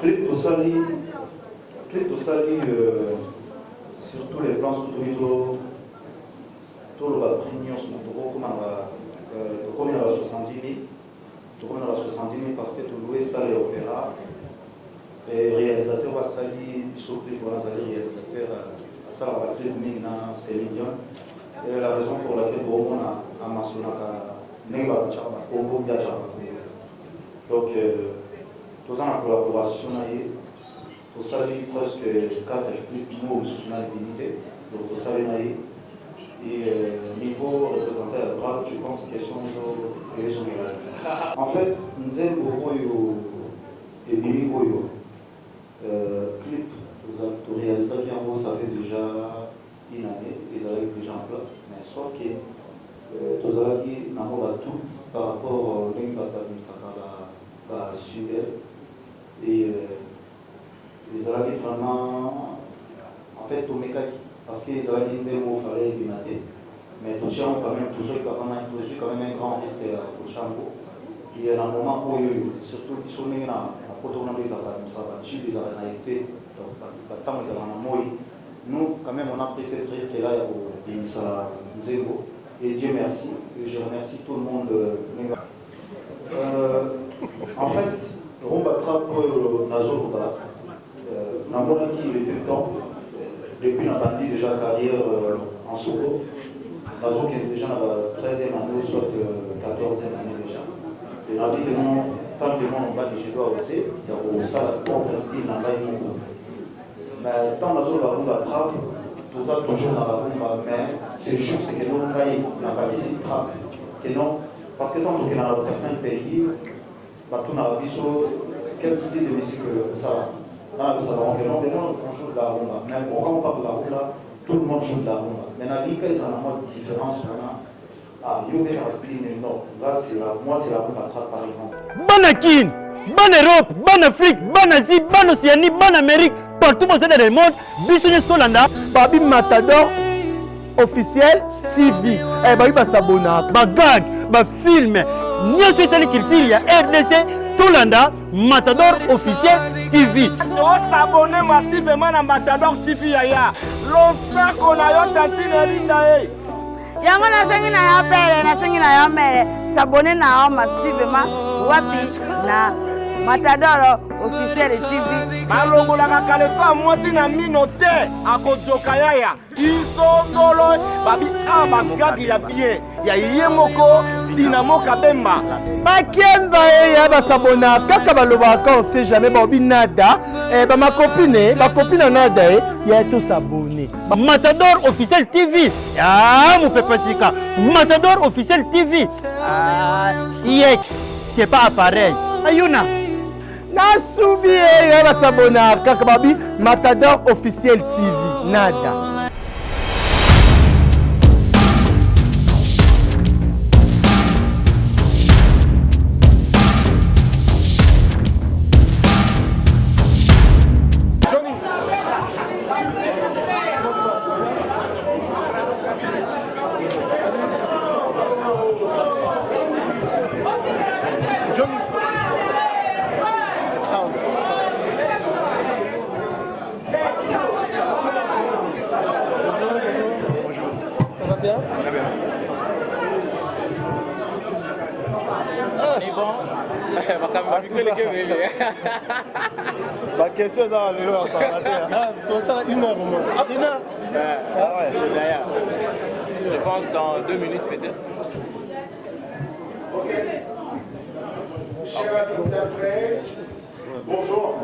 Clip Tosali, sur tous les plans sous tout le premium sous comme on a 70 000, parce que tout louer ça les opéras. Et réalisateur va salir, surtout pour les réalisateurs, ça va battre maintenant Céline Dion. Et la raison pour laquelle on a mentionné Congo Biachaba. Donc, tous en collaboration, tout ça dit presque 4 clips nous sous la divinité. Donc, tout ça et niveau représenté à droite, je pense que question de en fait, nous avons beaucoup et Bibi Boyo. Clip, tout réalisateur qui en ça fait déjà une année, ils arrivent déjà en place, mais soit que tout ça qui n'a pas tout par rapport au l'impact de la super et ils arrivent vraiment en fait au mécanique parce qu'ils arrivent à dire qu'il fallait démater, mais tout ça quand même toujours quand même un grand risque au chambre et à un moment où surtout ils sont là nous, quand même, on a pris cette risque-là pour Zéro. Et Dieu merci. Et je remercie tout le monde. En fait, on va attraper Nazo Namona qui était temps, depuis la bandit déjà carrière en solo. Nazo qui est déjà dans la 13e année, soit 14e année déjà. Et la vie de mon tant que mon bas je dois aussi, il y a ça pour rester dans la vie. Mais tant que la bombe attrape, tout ça toujours dans la bombe, mais c'est juste que nous n'a pas ici trappe. Que non, parce que tant que dans certains pays, tout n'a pas vu quel style de musique ça va. Dans la ça va, on joue de la rumba. Même quand on parle de la rumba, tout le monde joue de la rumba. Mais dans la vie, ils ont une différence maintenant. Ah, il y a des mais non. Là, moi, c'est la rumba trappe par exemple. Banakin, Ban Europe, Ban Afrique, Ban Asie, Ban Océanie, Ban Amérique, partout dans le monde, Bissonne Solanda, Babi Matador officiel TV. Eh, Babi va s'abonner, va gag, va film. N'y a que telle culture, il y a RDC, Tolanda, Matador officiel TV. On s'abonner massivement à Matador TV. L'on qu'on a eu tantine Linda. Yango nasengi na ya mere s'abonner na massivement wapi na Matador officiel TV. Malongo la kalefa mwati na minote akojoka yaya isongolo babi abagagi ya bien ya yemoko dinamo kabemba Bakemba ya basabona kaka balobaka on sait jamais ba binada ba ma copine nada ya tout s'abonner. Matador officiel TV. Ah mon papa Sika. Matador officiel TV. Ah c'est pas pareil. Ayuna Nasubi ya basabona kaka babi Matador officiel TV nada. La question est dans le lot, ça va une heure au moins. Une heure ouais. Je pense dans 2 minutes peut-être. Ok. Chers interprètes, bonjour.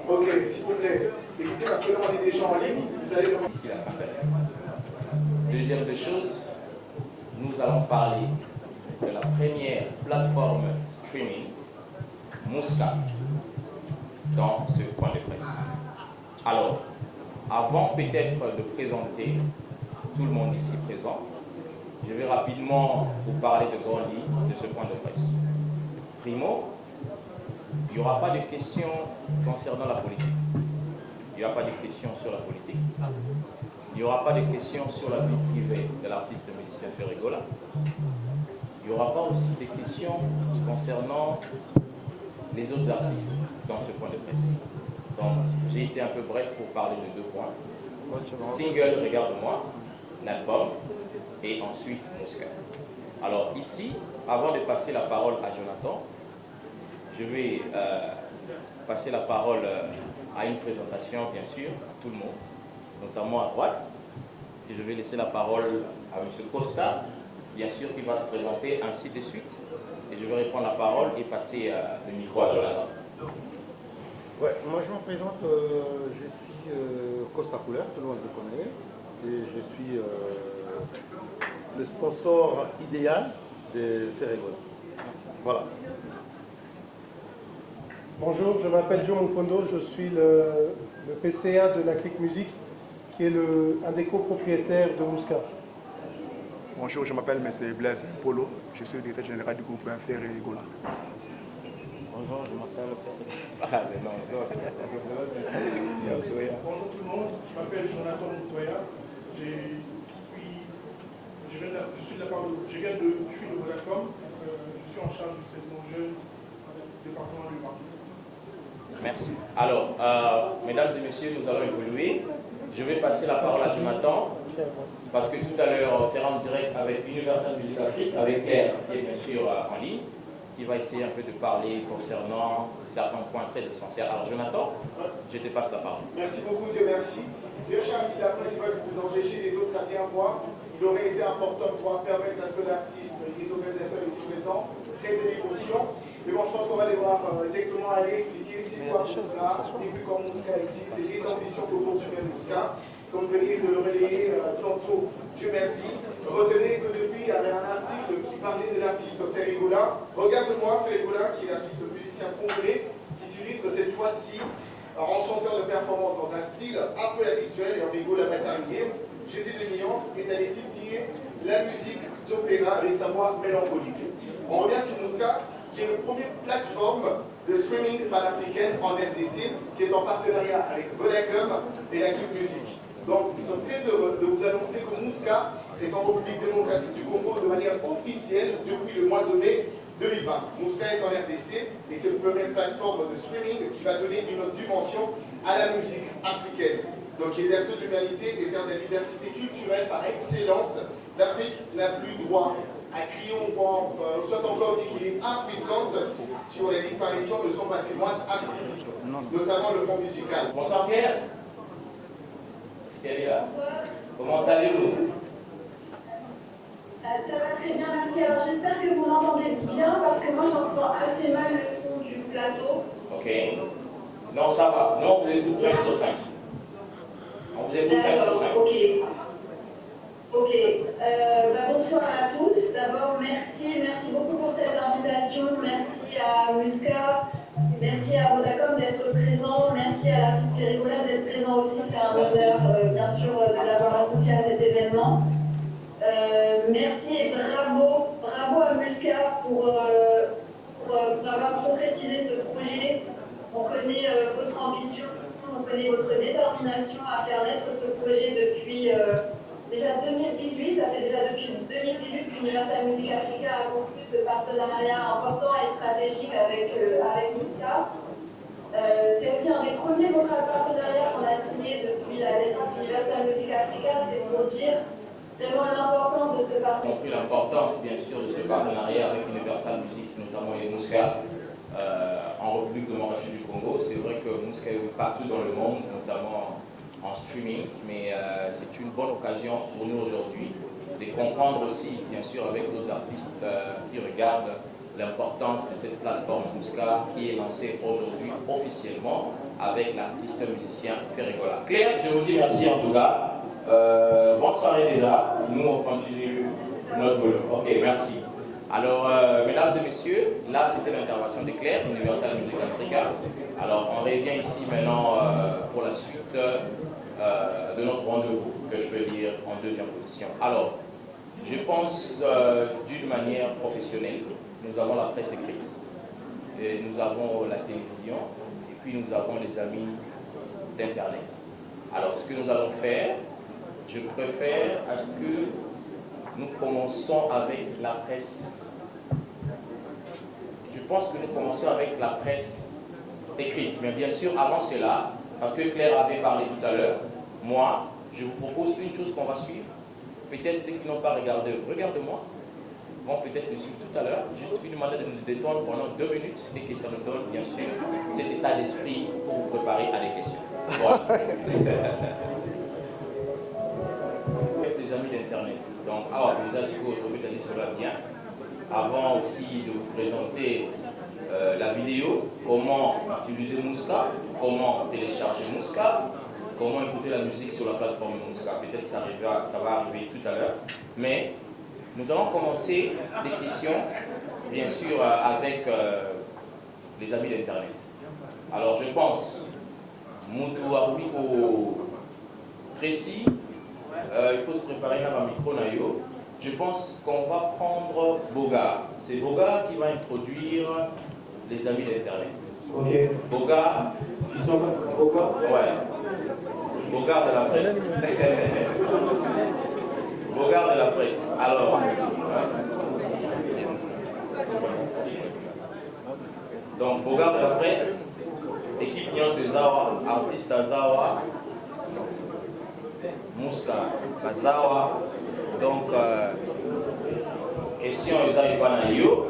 Ok, s'il vous plaît. Écoutez, parce que là on est déjà en ligne, vous allez commencer. Deuxième des choses, nous allons parler de la première plateforme streaming Mouska dans ce point de presse. Alors, avant peut-être de présenter tout le monde ici présent, je vais rapidement vous parler de grandes lignes de ce point de presse. Primo, il n'y aura pas de questions concernant la politique. Il n'y aura pas de questions sur la politique. Il n'y aura pas de questions sur la vie privée de l'artiste musicien Ferregola. Il n'y aura pas aussi des questions concernant les autres artistes dans ce point de presse. Donc, j'ai été un peu bref pour parler de 2 points. Single, Regarde-moi, l'album, et ensuite Mosca. Alors ici, avant de passer la parole à Jonathan, je vais passer la parole à une présentation, bien sûr, à tout le monde, notamment à droite. Et je vais laisser la parole à M. Costa, bien sûr, qui va se présenter ainsi de suite. Et je vais reprendre la parole et passer le micro à Jonathan. Ouais, moi je me présente, je suis Costa Couleur, tout le monde me connaît, et je suis le sponsor idéal de Ferregola. Voilà. Bonjour, je m'appelle Joe Monkondo, je suis le PCA de la Click Music, qui est un des copropriétaires de Mosca. Bonjour, je m'appelle M. Blaise Polo, je suis le directeur général du groupe Ferregola. Bonjour, je m'appelle Bonjour tout le monde, je m'appelle Jonathan Montoya, je viens de Vodacom, je suis en charge du segment jeune du département du marketing. Merci. Alors, mesdames et messieurs, nous allons évoluer. Je vais passer la parole à Jonathan, parce que tout à l'heure, on sera en direct avec Universal Music Afrique, avec Claire, qui est bien sûr en ligne, qui va essayer un peu de parler concernant certains points très essentiels. Alors, Jonathan, je te passe la parole. Merci beaucoup, Dieu merci. Bien cher ami de la presse, que vous empêchez les autres à bien voir, il aurait été important de pouvoir permettre à ce que l'artiste, les organisateurs ici présents, créent de l'émotion. Mais bon, je pense qu'on va devoir directement aller expliquer c'est quoi Mosca, depuis quand Mosca existe, et les ambitions que poursuivait Mosca. Comme venez de le relayer tantôt, Dieu merci. Retenez que depuis, il y avait un article qui parlait de l'artiste Ferregola. Regarde-moi, Ferregola, qui est l'artiste musicien congolais, qui s'illustre cette fois-ci en chanteur de performance dans un style un peu habituel et en égo la maternité. Jésus de Nuance est allé titiller la musique d'opéra avec sa voix mélancolique. On revient sur Mosca, qui est le premier plateforme de streaming panafricaine en RDC, qui est en partenariat avec Vodacom et la Click Music. Donc, nous sommes très heureux de vous annoncer que Mosca est en République démocratique du Congo de manière officielle depuis le mois de mai 2020. Mosca est en RDC et c'est la première plateforme de streaming qui va donner une autre dimension à la musique africaine. Donc, il est berceau de l'humanité et terre de la diversité culturelle par excellence. L'Afrique n'a plus droit à crier au vent, soit encore dit qu'il est impuissante sur la disparition de son patrimoine artistique, notamment le fond musical. Bonsoir Pierre. Elle est là. Comment allez-vous? Ça va très bien, merci. Alors j'espère que vous m'entendez bien parce que moi j'entends assez mal le son du plateau. Ok. Non, ça va. Non, on vous écoute 5 sur 5. On vous écoute 5 sur 5. Ok. Bonsoir à tous. D'abord, merci beaucoup pour cette invitation. Merci à Mosca, merci à Vodacom d'être présent, merci à l'artiste Ferregola d'être présent aussi. C'est un honneur, bien sûr, de l'avoir associé à cet événement. Merci et bravo à Mosca pour avoir concrétisé ce projet. On connaît votre ambition, on connaît votre détermination à faire naître ce projet depuis déjà 2018. Ça fait déjà depuis 2018 qu'Universal Music Africa a conclu ce partenariat important et stratégique avec Mosca. C'est aussi un des premiers contrats de partenariat qu'on a signé depuis la naissance d'Universal Music Africa. C'est pour dire vraiment l'importance de ce partenariat. On a compris l'importance, bien sûr, de ce partenariat avec Universal Music, notamment les Mosca en République démocratique du Congo. C'est vrai que Mosca est partout dans le monde, notamment en streaming, mais c'est une bonne occasion pour nous aujourd'hui de comprendre aussi, bien sûr, avec nos artistes qui regardent l'importance de cette plateforme Mosca qui est lancée aujourd'hui officiellement avec l'artiste musicien Ferregola. Claire, je vous dis merci en tout cas. Bonne soirée déjà. Nous, on continue notre boulot. Ok, merci. Alors, mesdames et messieurs, là, c'était l'intervention de Claire, Universal Music Africa. Alors, on revient ici maintenant pour la suite de notre rendez-vous, que je peux dire en deuxième position. Alors, je pense d'une manière professionnelle, nous avons la presse écrite, et nous avons la télévision, et puis nous avons les amis d'Internet. Alors, ce que nous allons faire, je préfère à ce que nous commençons avec la presse. Je pense que nous commençons avec la presse écrite. Mais bien sûr, avant cela, parce que Claire avait parlé tout à l'heure, moi, je vous propose une chose qu'on va suivre. Peut-être ceux qui n'ont pas regardé, regardez-moi, vont peut-être le suivre tout à l'heure. Juste une manière de nous détendre pendant 2 minutes et que ça nous donne, bien sûr, cet état d'esprit pour vous préparer à des questions. Voilà. Les amis d'Internet. Donc, déjà, ce que vous avez dit cela bien. Avant aussi de vous présenter la vidéo, comment utiliser Mouska, comment télécharger Mouska, comment écouter la musique sur la plateforme Mouska. Peut-être ça va arriver tout à l'heure. Mais nous allons commencer des questions, bien sûr, avec les amis d'Internet. Alors, je pense, Moutou Arubiko précis, il faut se préparer dans un micro naïo. Je pense qu'on va prendre Boga. C'est Boga qui va introduire les amis d'Internet. Ok. Boga. Ils sont Boga? Ouais. Boga de la presse. Boga de la presse. Alors. Donc, Boga de la presse, équipe Nyon Zawa, artiste Azawa, Mouska Azawa. Donc, question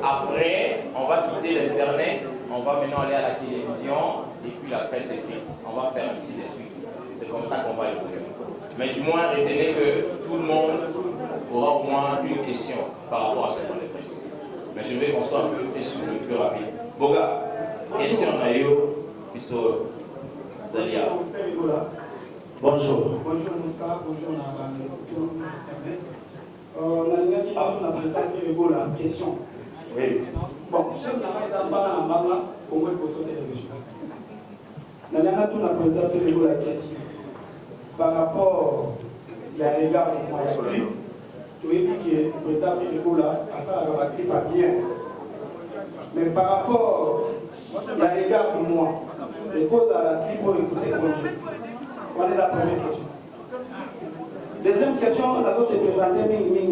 après, on va quitter l'Internet, on va maintenant aller à la télévision et puis la presse écrite. On va faire ainsi de suite. C'est comme ça qu'on va évoluer. Mais du moins, retenez que tout le monde aura au moins une question par rapport à ce point de presse. Mais je vais qu'on soit un peu plus souple, plus rapide. Boga, question Nayo, Piso Zalia. Bonjour. Bonjour Mouska, bonjour Internet. On a présenté la question. Oui. Bon, je suis au moins pour sauter les régions. On a présenté la question. Par rapport à l'égard de moi, tu as dit que le président Pérégola a fait la clip à bien. Mais par rapport à l'égard de moi, les causes à la clip pour écouter on est la première question. Deuxième question, on a se présenter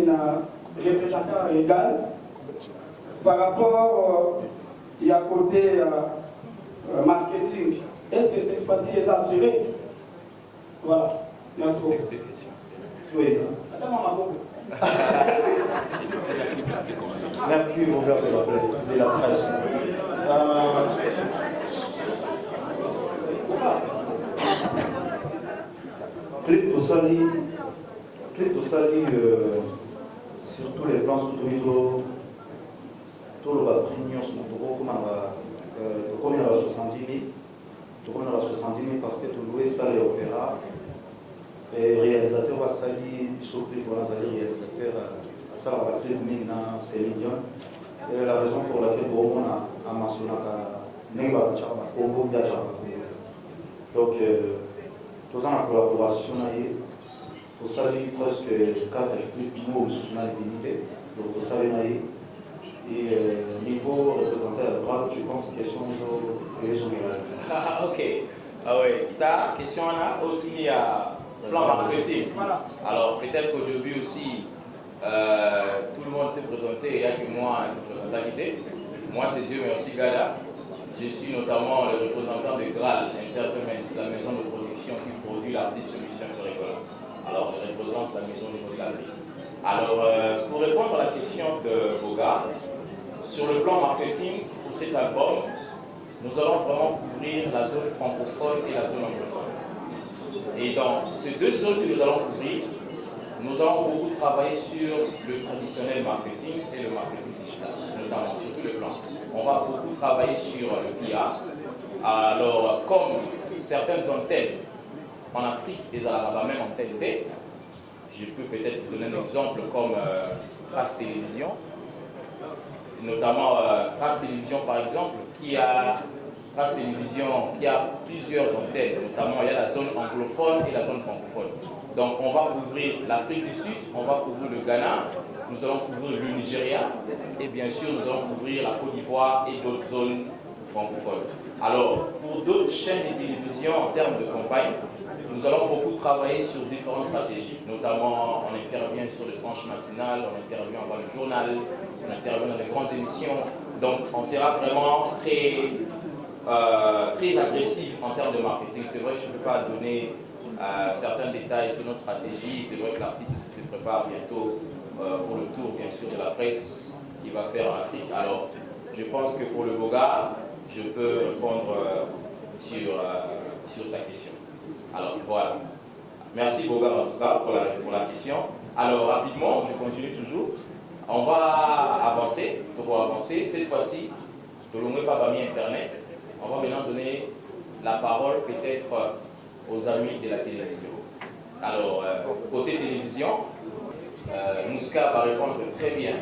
un représentant égal par rapport à côté marketing. Est-ce que cette fois-ci est assuré? Voilà. Merci beaucoup. Oui. Attends, maman. Merci, mon père, de la presse. Clip Tosali, sur tous les plans, sur tout le réunion sur le comme il y a 70 000, parce que tout le ça les opéra, et réalisateur va salir, surtout pour la réalisateur, ça va être maintenant c'est million. Et la raison pour laquelle on a mentionné donc, tous en collaboration, pour saluer presque 4 clips nous sur la divinité, donc pour saluer et niveau représenté à droite, je pense que question générale. Ah, ok. Ah oui, ça, question là, il y a plan marketing. Alors peut-être qu'au début aussi, tout le monde s'est présenté, il n'y a que moi qui se présente. Moi c'est Dieu merci Gala. Je suis notamment le représentant de Graal Entertainment, la maison de production qui produit l'artiste Lucien Pérégola. Alors je représente la maison de production. Alors pour répondre à la question de Boga, sur le plan marketing pour cet album, nous allons vraiment couvrir la zone francophone et la zone anglophone. Et dans ces deux zones que nous allons couvrir, nous allons beaucoup travailler sur le traditionnel marketing et le marketing digital, notamment sur tous les plans. On va beaucoup travailler sur le PR. Alors, comme certaines antennes en Afrique et à la même antenne T, je peux peut-être vous donner un exemple comme France Télévision, notamment France Télévision par exemple, qui a plusieurs antennes, notamment il y a la zone anglophone et la zone francophone. Donc on va couvrir l'Afrique du Sud, on va couvrir le Ghana, nous allons couvrir le Nigeria et bien sûr nous allons couvrir la Côte d'Ivoire et d'autres zones francophones. Alors pour d'autres chaînes de télévision en termes de campagne, nous allons beaucoup travailler sur différentes stratégies, notamment on intervient sur les tranches matinales, on intervient avant le journal, on intervient dans les grandes émissions, Donc on sera vraiment très agressif en termes de marketing. C'est vrai que je ne peux pas donner certains détails sur notre stratégie. C'est vrai que l'artiste se prépare bientôt pour le tour, bien sûr, de la presse qu'il va faire en Afrique. Alors, je pense que pour le Boga, je peux répondre sur sa question. Alors, voilà. Merci Boga, en tout cas, pour la question. Alors, rapidement, je continue toujours. On va avancer. Pour avancer, cette fois-ci, je ne l'ai pas mis Internet. On va maintenant donner la parole peut-être aux amis de la télévision. Alors, côté télévision, Mouska va répondre très bien.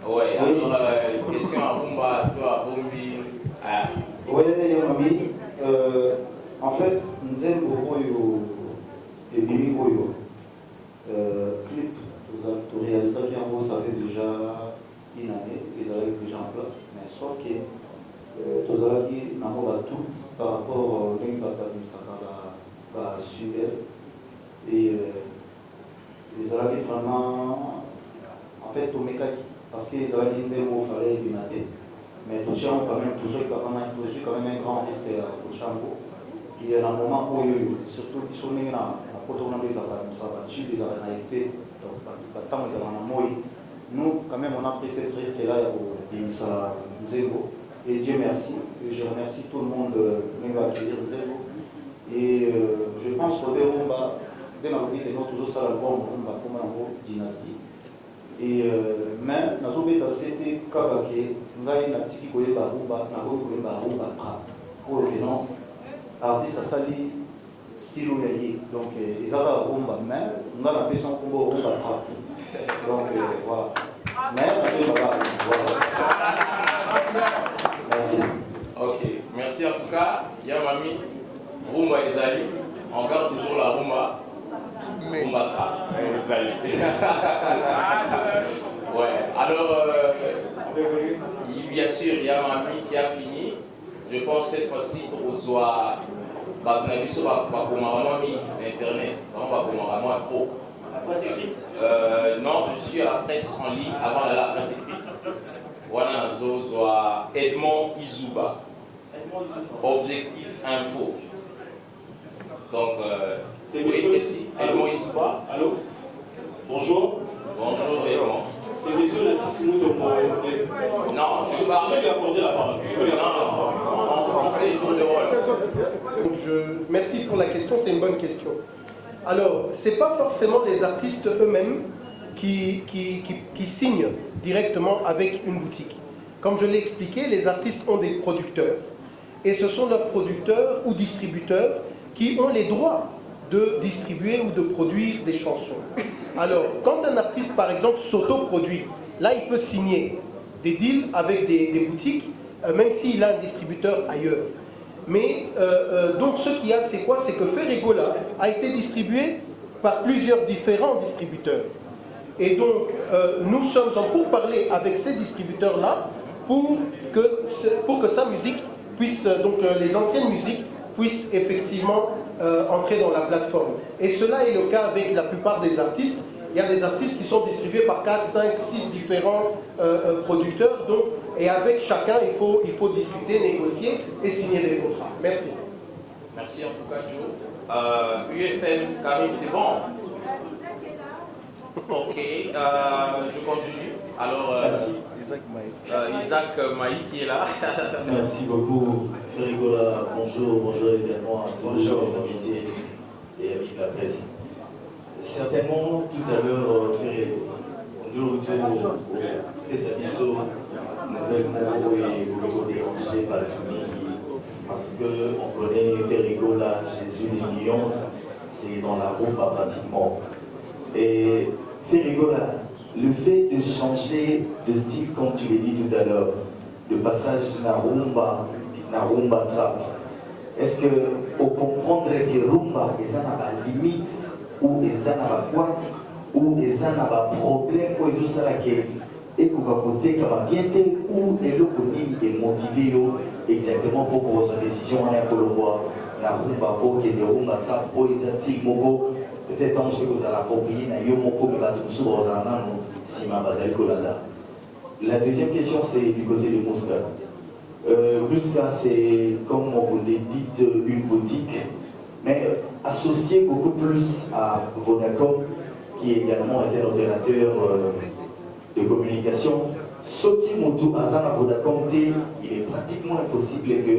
Ouais, alors, question à Rumba, toi, à Bombi. Oui, Yamami. En fait, nous avons beaucoup de Bimi Goyo. Clip, vous réalisez bien, ça fait déjà une année, ils avaient déjà en place, mais sauf que nous avons dit tout par rapport au l'impact de la super. Et ils avaient vraiment, en fait, au mécanique, parce qu'ils avaient dit que vous fallait du matin. Mais tout ça, quand même, quand même un grand risque au Chambo. Et à un moment où, surtout, ils sont là, nous, quand même, on a pris cette risque-là pour Bimsa Nzego. Et Dieu merci. Et je remercie tout le monde qui va accueillir Nzego. Et je pense que Rumba, dès la vie de notre autres album, Rumba, comme un dynastie. Et mais, nous avons été Kabake, nous avons été Tiki Koyeba Rumba, nous avons été Rumba Trap. Pour le nom, l'artiste a sali. Donc, ils avaient un rumba, mais on a l'impression qu'on va rumba trap. Donc, voilà. Mais, voilà. Merci. Ok, merci en tout cas. Yamami, rumba Ezali. On garde toujours la rumba. Rumba trap. Ouais, alors, bien sûr, Yamami qui a fini. Je pense cette fois-ci qu'on doit. Internet, vraiment trop. La presse écrite non, je suis à la presse en ligne avant d'aller à la presse écrite. Voilà, Edmond Izuba. Objectif Info. Donc, c'est ici. Edmond Izuba. Allô? Bonjour. Bonjour, Edmond. C'est monsieur l'assistant de mon. Non, je peux lui accorder la parole. On fait les tours de rôle. Merci pour la question, c'est une bonne question. Alors, ce n'est pas forcément les artistes eux-mêmes qui signent directement avec une boutique. Comme je l'ai expliqué, les artistes ont des producteurs. Et ce sont leurs producteurs ou distributeurs qui ont les droits de distribuer ou de produire des chansons. Alors, quand un artiste, par exemple, s'auto-produit, là, il peut signer des deals avec des boutiques, même s'il a un distributeur ailleurs. Mais, donc, ce qu'il y a, c'est quoi? C'est que Ferregola a été distribué par plusieurs différents distributeurs. Et donc, nous sommes en pourparlers avec ces distributeurs-là pour que sa musique puisse, donc les anciennes musiques, puissent effectivement entrer dans la plateforme. Et cela est le cas avec la plupart des artistes. Il y a des artistes qui sont distribués par 4, 5, 6 différents producteurs. Donc, et avec chacun, il faut discuter, négocier et signer des contrats. Merci. Merci en tout cas, Joe. UFM, Karim, c'est bon? Ok, je continue. Alors, merci. Isaac Maï qui est là. Merci beaucoup, Ferregola. Bonjour également à tous les invités et amis de la presse. Certainement, tout à l'heure, nous retournons au Tessabiso, nouvellement et dérangé par le public, parce qu'on connaît Ferregola, Jésus des millions, c'est dans la rumba pratiquement. Et Ferregola, le fait de changer de style, comme tu l'as dit tout à l'heure, de passage na rumba trap, est-ce que on comprendre que rumba, ils ont la limite, ou ils ont la quoi, ou ils ont la problème, ou tout ça là et pour côté comme bien ou et le connu est motivé exactement pour prendre sa décision en Colombo, la rumba pour que les rumba trap pour les style mogo. Peut-être que vous allez approprier na yo moko me battu sur Ozanano si ma basel kolada. La deuxième question, c'est du côté de Mouska. Mouska, c'est, comme vous l'avez dit, une boutique, mais associée beaucoup plus à Vodacom, qui également est un opérateur de communication. Ce qui monte à Vodacom, il est pratiquement impossible que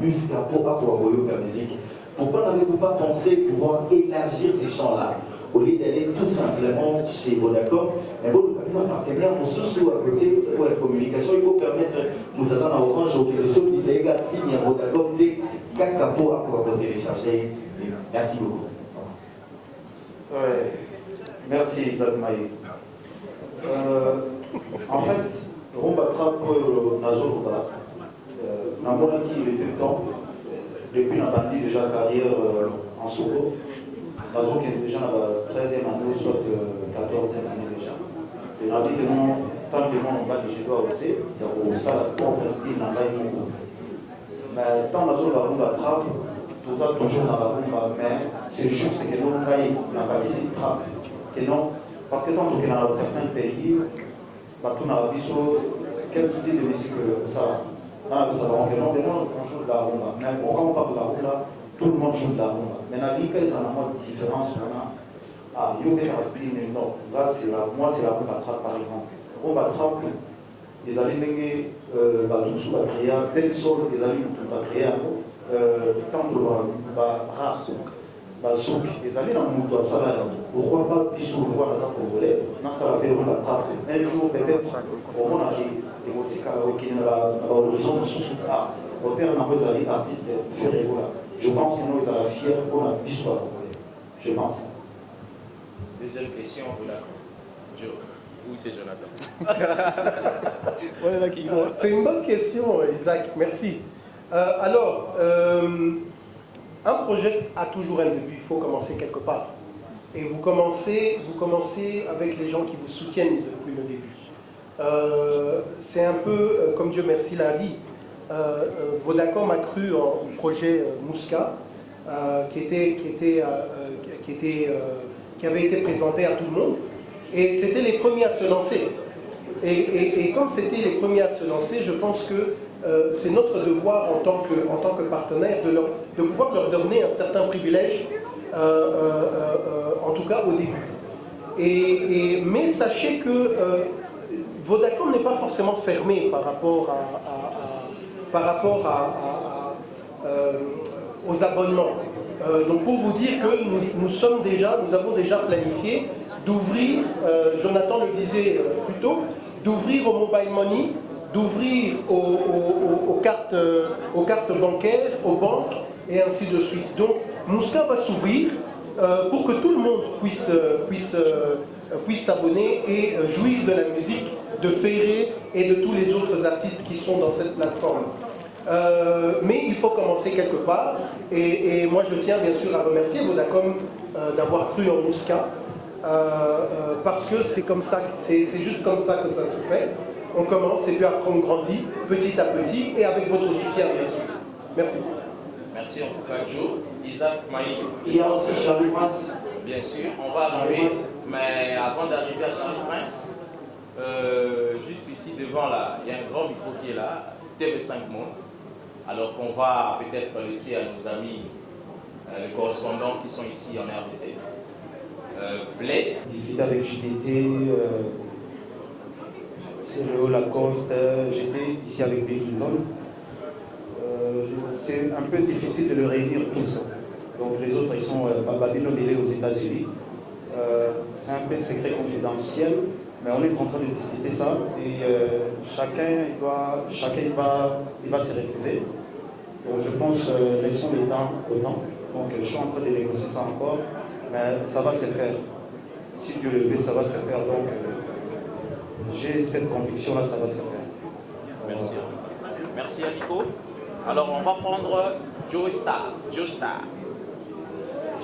Mouska pour la musique. Pourquoi n'avez-vous pas pensé pouvoir élargir ces champs-là au lieu d'aller tout simplement chez Vodacom? Mais bon, le partenaire, on se sous à côté pour la communication, il faut permettre nous à Orange au que ceux qui s'est signe à Vodacom, Kakapo pour télécharger. Merci beaucoup. Ouais. Merci Isaac Maï. En fait, on va travailler dans il était temps, depuis qu'on a déjà carrière en solo, Nazo qui est déjà dans la 13e année, soit 14e année déjà. Et on a dit que non, tant que on va chez toi aussi, il y a ça, pour presque dans la vie. Mais tant Nazo va trappe, tout ça toujours dans la vie, mais c'est juste que nous, on n'a pas ici trappe. Parce que tant que dans certains pays, tout dans la vie, quel style de musique ça va ça va que non, on joue de la rumba. Mais quand on parle de la rumba, tout le monde joue de la rumba. Mais la vie, quelle est la différence maintenant? Ah, Yoga Rastine, non. Là, moi, c'est la rumba trap, par exemple. Rumba trap, les amis, tout sous la créa, plein sol, les amis, tout la créa, temple, souk, les amis, dans le monde, ça va. Pourquoi pas, bisous, pourquoi la congolais? Non, ça va faire rumba trap. Un jour, peut-être, au moins, et aussi qui n'a l'horizon de sous-là, au terme d'un peu d'artiste Ferrero. Je pense que nous, ils sont fiers pour la histoire. Je pense. Deuxième question, Joe. Oui, c'est Jonathan. C'est une bonne question, Isaac. Merci. Alors, un projet a toujours un début. Il faut commencer quelque part. Et vous commencez avec les gens qui vous soutiennent depuis le début. C'est un peu, comme Dieu merci l'a dit, Vodacom a cru au projet Mouska, qui avait été présenté à tout le monde, et c'était les premiers à se lancer. Et comme c'était les premiers à se lancer, je pense que c'est notre devoir en tant que partenaire de pouvoir leur donner un certain privilège, en tout cas au début. Mais sachez que Vodacom n'est pas forcément fermé par rapport aux abonnements. Donc pour vous dire que nous avons déjà planifié d'ouvrir, Jonathan le disait plus tôt, d'ouvrir au mobile money, d'ouvrir aux cartes bancaires, aux banques et ainsi de suite. Donc Mouska va s'ouvrir pour que tout le monde puisse s'abonner et jouir de la musique de Ferré et de tous les autres artistes qui sont dans cette plateforme. Mais il faut commencer quelque part et moi je tiens bien sûr à remercier Vodacom d'avoir cru en Mouska parce que c'est comme ça, c'est juste comme ça que ça se fait. On commence et puis après on grandit petit à petit et avec votre soutien bien sûr. Merci. Merci en tout cas Joe. Isaac Maï. Il y a aussi Charlie Prince. Bien sûr, on va arriver, mais avant d'arriver à Charlie Prince, juste ici devant là, il y a un grand micro qui est là, TV5 Monde. Alors qu'on va peut-être laisser à nos amis, les correspondants qui sont ici en RDC. Blaise. Ici avec JDT, Céréo Lacoste, j'étais ici avec Bélindon. C'est un peu difficile de le réunir tous. Donc les autres, ils sont Babino Bélé aux États-Unis. C'est un peu secret confidentiel, mais on est en train de discuter ça et chacun va se retrouver. Donc je pense laissons les temps au temps. Donc je suis en train de négocier ça encore, mais ça va se faire. Si Dieu le veut, ça va se faire. Donc j'ai cette conviction là, ça va se faire. Merci. Merci Nico. Alors on va prendre Joe Star. Joe Star.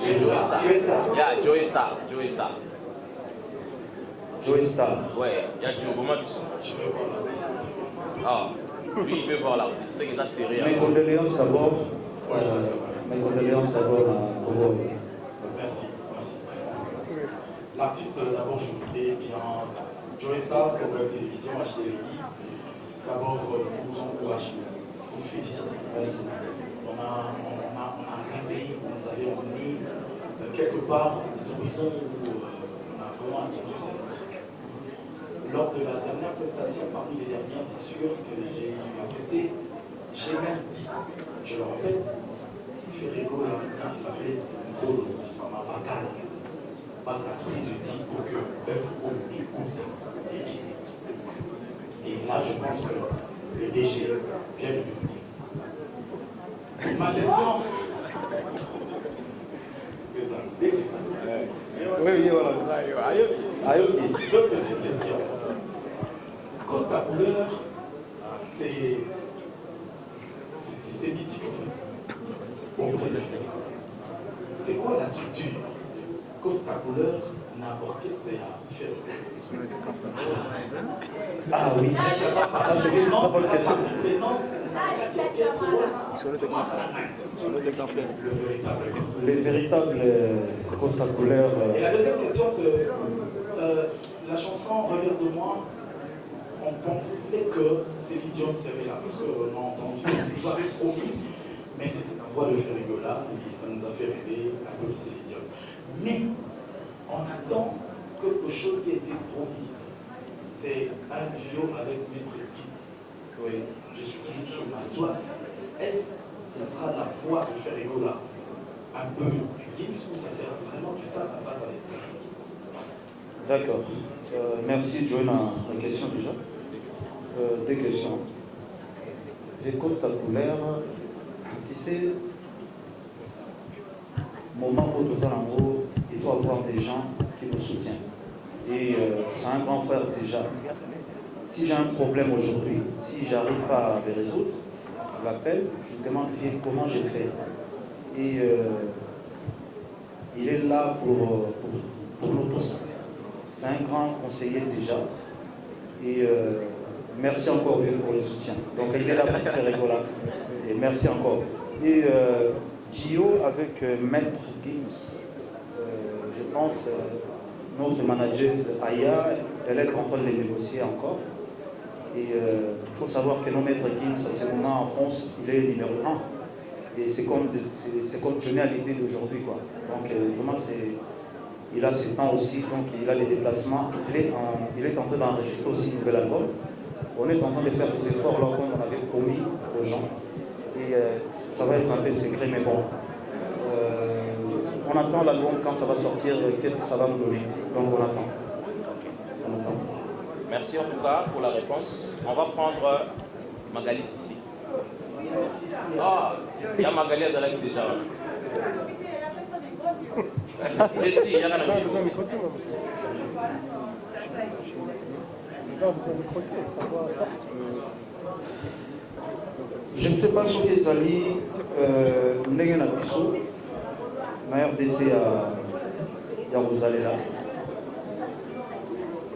Yeah, Joe Star. Joe Star. Ouais, il y a Joe Goma du son. Ah, lui il veut voir l'artiste, c'est ça c'est réel. Mes condoléances d'abord. Mes condoléances d'abord à Congo. Merci. L'artiste d'abord je voudrais bien Joey Star, Programme Télévision, HTVI, d'abord, nous vous encourageons, vous félicitons. Merci. On a rêvé, vous nous avez emmené quelque part des horizons où on a vraiment attendu cette vie. Lors de la dernière prestation, parmi les dernières, bien sûr, que j'ai prestée, j'ai même dit, je le répète, Ferrego a dit, ça plaise Nicole, comme un bacal, passe la prise utile pour que œuvre écoute et qui. Et là, je pense que le DG vient de vous dire. Ma question. Oui, voilà. Deux petites questions. Costa Couleur, c'est mythique en fait. C'est quoi la structure Costa Couleur n'a orchestré à faire? Ah oui, ça c'est une bonne question. Les véritables Costa Couleur. Et la deuxième question, c'est la chanson Regarde-moi. On pensait que Céline Dion serait là, parce qu'on a entendu, vous avez promis, mais c'était la voix de Ferrego là, et ça nous a fait rêver un peu de Céline Dion. Mais on attend quelque chose qui a été promis. C'est un duo avec Maître Gims. Oui, je suis toujours sur ma soif. Est-ce que ce sera la voix de Ferrego là, un peu du Gims, ou ça sera vraiment du face à face avec Maître Gims? D'accord. Merci, John, la question déjà. Deux questions. Les Costa Couleur, tu sais, moment où nous allons, il faut avoir des gens qui nous soutiennent. Et c'est un grand frère déjà. Si j'ai un problème aujourd'hui, si je n'arrive pas à le résoudre, je l'appelle, je lui demande comment j'ai fait. Et il est là pour nous tous. C'est un grand conseiller déjà. Et merci encore pour le soutien. Donc il est là pour faire rigoler. Et merci encore. Et Gio avec Maître Gims, je pense, notre manager Aya, elle est en train de les négocier encore. Et il faut savoir que nos Maître Gims, à ce moment en France, il est numéro 1. Et c'est comme je n'ai à l'idée d'aujourd'hui. Donc vraiment, il a ce temps aussi, donc il a des déplacements. Il est en train d'enregistrer aussi un nouvel album. On est en train de faire des efforts là, comme on avait promis aux gens. Et ça va être un peu secret, mais bon. On attend l'album quand ça va sortir, qu'est-ce que ça va nous donner. Donc on attend. Merci en tout cas pour la réponse. On va prendre Magali ici. Ah, il y a Magali à Dalaki déjà. Mais si, il y a un Je ne sais pas ce qu'ils allaient ndenge na biso na RDC ya kozalela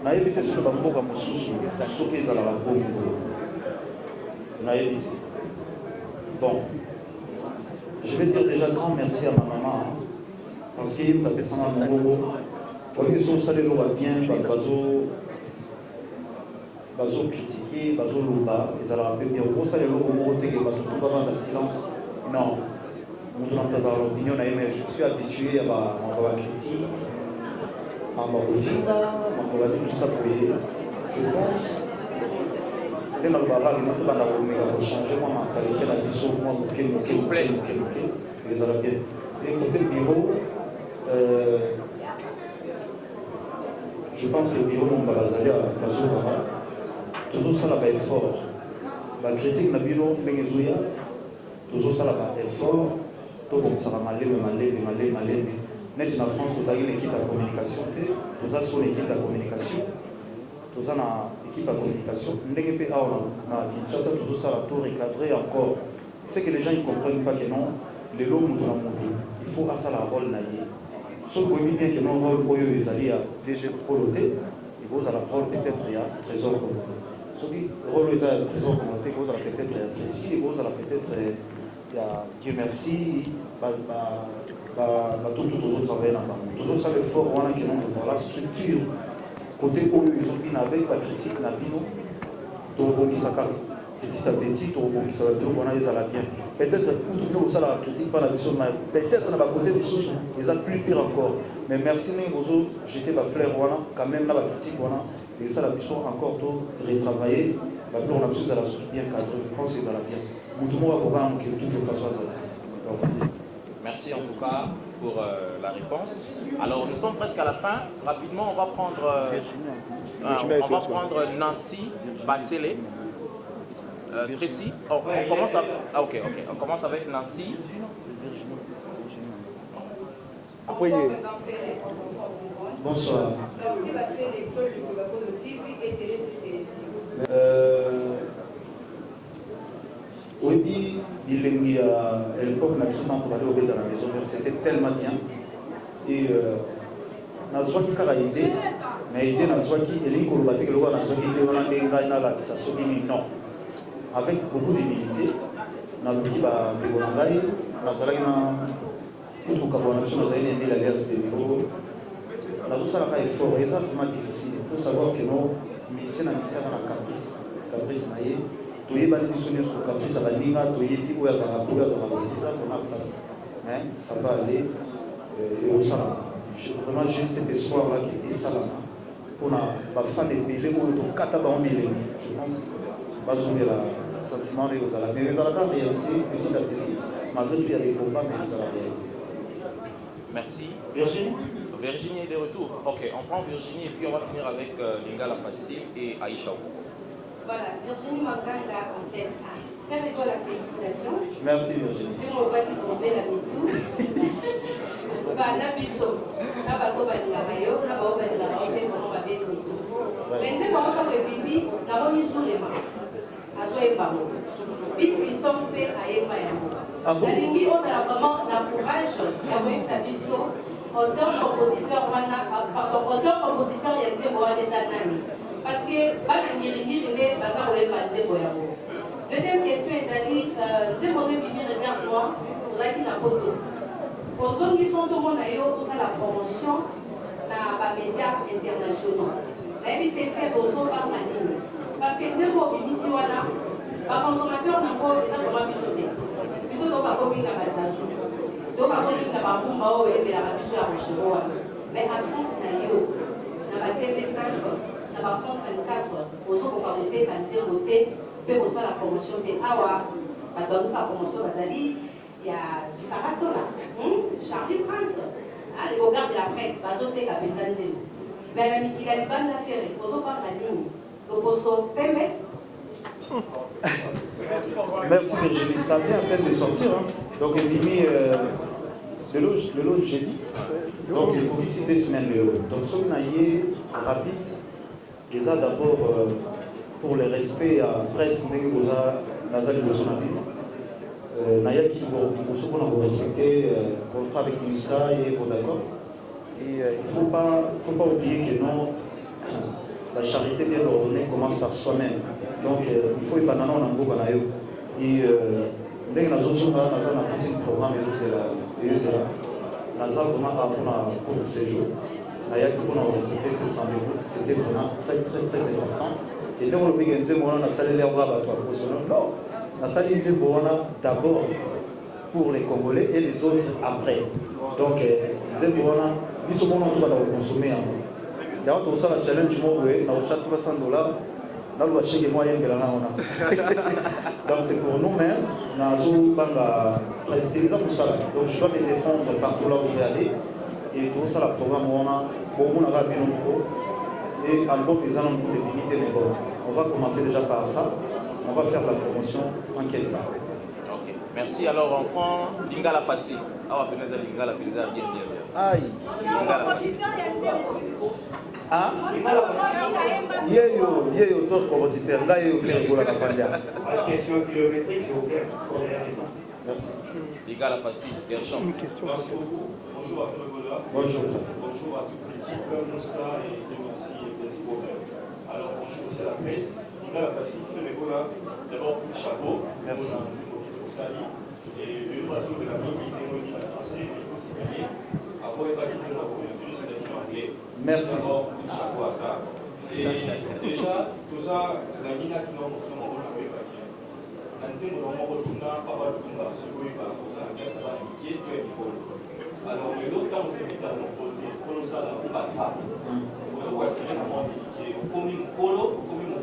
nayebi te soki bamboka mosusu soki ezalaka bongo nayebi te. Bon, je vais dire déjà grand merci à ma maman parce que tapesanga mobongo oyebi so osaleloko bien bazocritique bazoloba ezalaka mpe bien okosala eloko moko teke bato tobabanda silence. Non, moto na moto azala na opinion na ye, mais je suis habitué ya makambo ya critique, makambo ya kofinga, makambo ya tout ça poye. Je pense nde nalobaka kino tobanda komeka kochange mwa makalite na biso mwa moke ezala bien. Et côté bureau, je pense que le bureau moko bazali bazokaka tozosala baeffort bacritique na bino ndenge ezoya tozosala baeffort tobongisaka malembe neti na France tozali na équipe ya communication te toza so na équipe ya communication toza na équipe ya communication ndenge mpe awa na Kinshasa tozosala to recadrer encore. C'est que les gens ne comprennent pas que non lelo moto na moto il faut asala rôle na ye soki oyebi bien que non rôle oyo ezali ya DG Polo te ekozala rôle peut-être ya trésor commun. Soki rôle eza ya trésor commun te ekozala peut-être ya Tracy, ekozala peut-être ya Dieu merci bato tozotravaille na bango tozosala effort wana ke non voilà structure côté où ils ont bien avec la critique na bino tobongisaka petit à petit tobongisa bato wana ezala bien peut-être kutu mpe kosala critique mpa na biso na peut-être na bakote mosusu eza plus pire encore mais merci ndenge ozojete bafleur wana quand même na bacritique wana ezala biso encore to retravailler babiloko na biso ezala susu bien cadre je pense ezala bien motu moko akokana mokili toute façon azala. Merci en tout cas pour la réponse. Alors nous sommes presque à la fin. Rapidement, on va prendre Nancy Bassele. Tracy. Oh, on commence avec, on commence avec Nancy. Oui. Bonsoir. Oui, il à l'époque, on a souvent parlé au dans la maison, c'était tellement bien. Et on a soit qui a idée, mais l'idée n'a soit qui est l'incorporaté, que l'on a soit qui est on a des gars là, ça soit qui non. Avec beaucoup d'humilité, on a dit bah les Golangai, on a salé na tout cas on a besoin d'aller la guerre c'était beau. On a tout ça là effort, et ça vraiment difficile. Il faut savoir que nos missions na mission na caprice naïe. Toyeba biso nyonso caprice baninga toyebi oyo azala koza kona place mais ça va aller et osala vraiment j'ai cet espoir là qui esalama mpona bafan ebele oyo tokata bango milengi je pense bazongela sentiment nde kozala mais ezalaka réalisé petit à petit malgré tout il y a des combats mais ezala réalisé. Merci. Virginie. Virginie est de retour. Ok, on prend Virginie et puis on va finir avec Lingala Fassi et Aïcha. Voilà, Virginie Manganga en tête A. Faire école la félicitation. Merci Virginie. Je me vois qui tombe la mitou. Na biso, na bato balinga mayo, na bao balinga mayo, pe kono babete mitou. Pense kono kaka bibi, na boni zulema. Azo ebamo. Big Christophe pe ayeba yango. Nalingi on a vraiment la courage d'avoir sa biso. Auteur-compositeur, auteur-compositeur, il y a des années. Parce que deuxième question ezali nzembono ebimi regarde-moi ozalaki na poto ozongi so ntongo na yo osala promotion na bamédia internationaux nayebi te fe ozobanga nini parce que nzembo obimisi wana baconsommateur nango eza koma biso te biso tokakominga bazazu tokakominga bambumba oyo oyebelaka biso ya rochero wana mais absence na yo na batv5 na bafond 24 ozokoka koteka nzembo te mpe kosala promotion te awa bato bazosala promotion bazali ya bisaratola Charlie Prince les regards de la presse bazoteka mpenza nzembo mais na mikili ya libanda fere ozobanga nini lokoso pembe. Merci Virginie, ça vient à peine de sortir hein. Donc il a mis le lot jeudi donc il faut ici des semaines donc ce qu'on a eu rapide. Déjà d'abord pour le respect à presse ndenge koza nazali liboso na bino nayaki liboso mpona korespecte contrat avec MINUSCA et Vodacom et il faut pas oublier que non la charité bien ordonnée commence par soi-même donc il faut ebandana na mboka na yo et ndenge nazozonga naza na petit programme ezozela naza vraiment mpona cours de séjour nayaki mpona korespecte cet rendez-vous c'était vraiment très important et donc le big nzembo wana nasaleli yango ya bato ya poso non nasali nzembo wana d'abord pour les Congolais et les autres après donc nzembo wana biso mona tobanda kokonsome yango yango tokosala challenge moko boye nakotya $300 naloba cheke moko ayembela na wana donc c'est pour nous-mêmes nazobanga presque eza kosala donc je dois me défendre partout là où je vais aller et tokosala programme wana bomonaka bino moko et album des ans de dignité mais bon on va commencer déjà par ça on va faire la promotion en quelque part. Ok, merci. Alors on prend Lingala Fassi. Ah, on va faire Lingala bien. Aïe. Lingala Fassi. Ah? Yeyo, autre compositeur. Là, il y a eu la question kilométrique, s'il vous plaît. Merci. Lingala Fassi, une question. Bonjour à Férégola. Bonjour. Bonjour à toute l'équipe Moussa et merci d'être. Alors bonjour aussi à la presse. Lingala Fassi, Férégola. D'abord, chapeau. Merci. Et le oiseau de la famille démonie en français, il faut signaler. Après, il va dire que c'est anglais. Merci. D'abord, chapeau à ça. Et déjà, tout ça, la mine qui nous montre mon rôle avec la guerre. Nanti nous avons retourné à Papa Lumba, ce que par rapport à la guerre, ça va indiquer que alors, les autres temps, c'est vite à nous poser, pour nous, ça, la plupart, pour nous, c'est vraiment indiqué. Comme une polo, comme une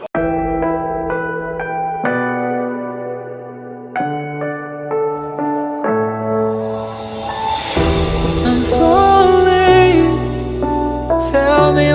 Tell me